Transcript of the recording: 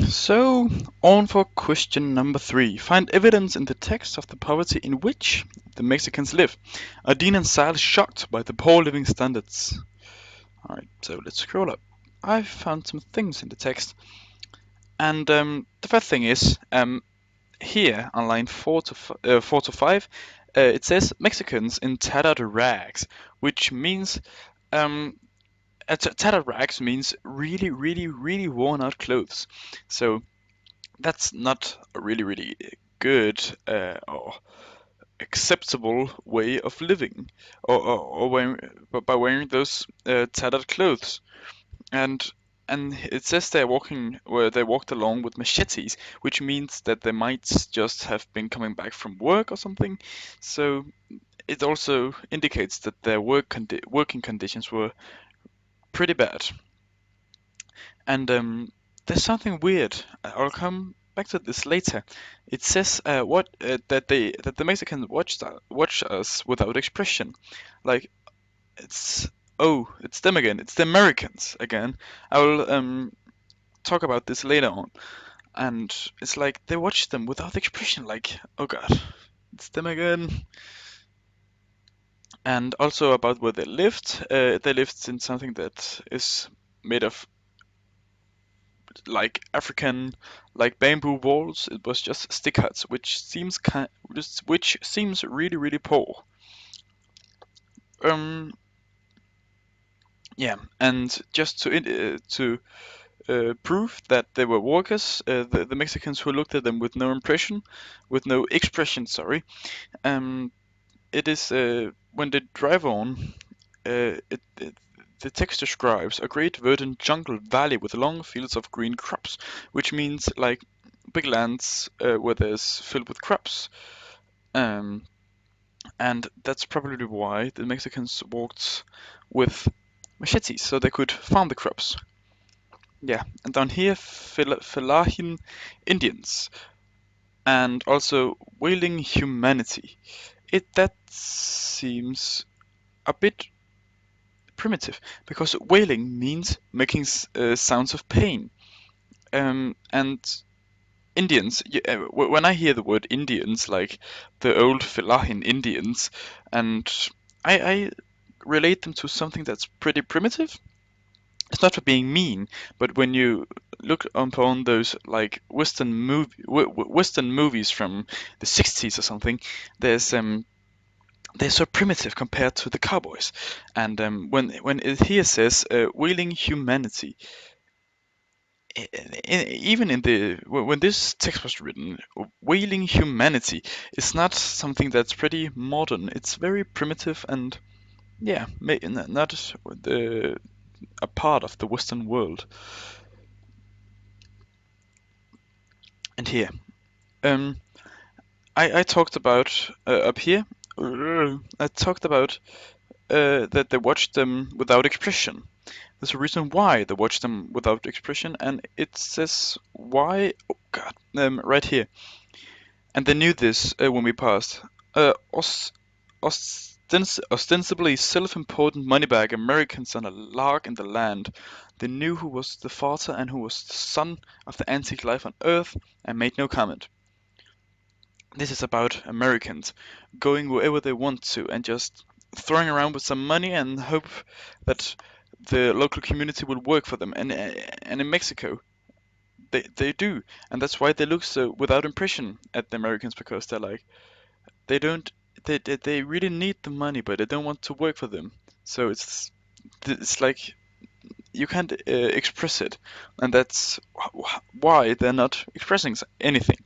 So, on for question number 3. Find evidence in the text of the poverty in which the Mexicans live. Are Dean and Silas shocked by the poor living standards? Alright, so let's scroll up. I found some things in the text. And the first thing is, here on line 4 to 5, it says Mexicans in tattered rags, which means tattered rags means really, really, really worn out clothes. So that's not a really, really good or acceptable way of living, or by wearing those tattered clothes. And it says they walked along with machetes, which means that they might just have been coming back from work or something. So it also indicates that their working conditions were pretty bad. And there's something weird. I'll come back to this later. It says that the Mexicans watch us without expression. Like it's it's them again. It's the Americans again. I will talk about this later on. And it's like they watch them without expression. Like, oh god, it's them again. And also about where they lived. They lived in something that is made of like African, like bamboo walls. It was just stick huts, which seems really, really poor. Um, yeah, and just to prove that they were workers, the Mexicans who looked at them with no expression, sorry. It is when they drive on, the text describes a great verdant jungle valley with long fields of green crops, which means like big lands where there's filled with crops. Um, and that's probably why the Mexicans walked with machetes, so they could farm the crops. Yeah, and down here, Fellahin Indians, and also wailing humanity. That seems a bit primitive because wailing means making sounds of pain. And Indians, when I hear the word Indians, like the old Fellahin Indians, and I relate them to something that's pretty primitive. It's not for being mean, but when you look upon those like Western movies from the 60s or something, there's they're so primitive compared to the cowboys. And when it here says wailing humanity, even in the when this text was written, wailing humanity is not something that's pretty modern. It's very primitive and yeah, not a part of the Western world. And here, um, I talked about up here. I talked about that they watched them without expression. There's a reason why they watch them without expression, and it says why. Oh God, right here. And they knew this when we passed. Ostensibly self-important moneybag Americans on a lark in the land. They knew who was the father and who was the son of the antique life on Earth, and made no comment. This is about Americans going wherever they want to and just throwing around with some money and hope that the local community will work for them. And in Mexico, they do, and that's why they look so without impression at the Americans because they're like they don't they really need the money, but they don't want to work for them. So it's like you can't express it, and that's why they're not expressing anything.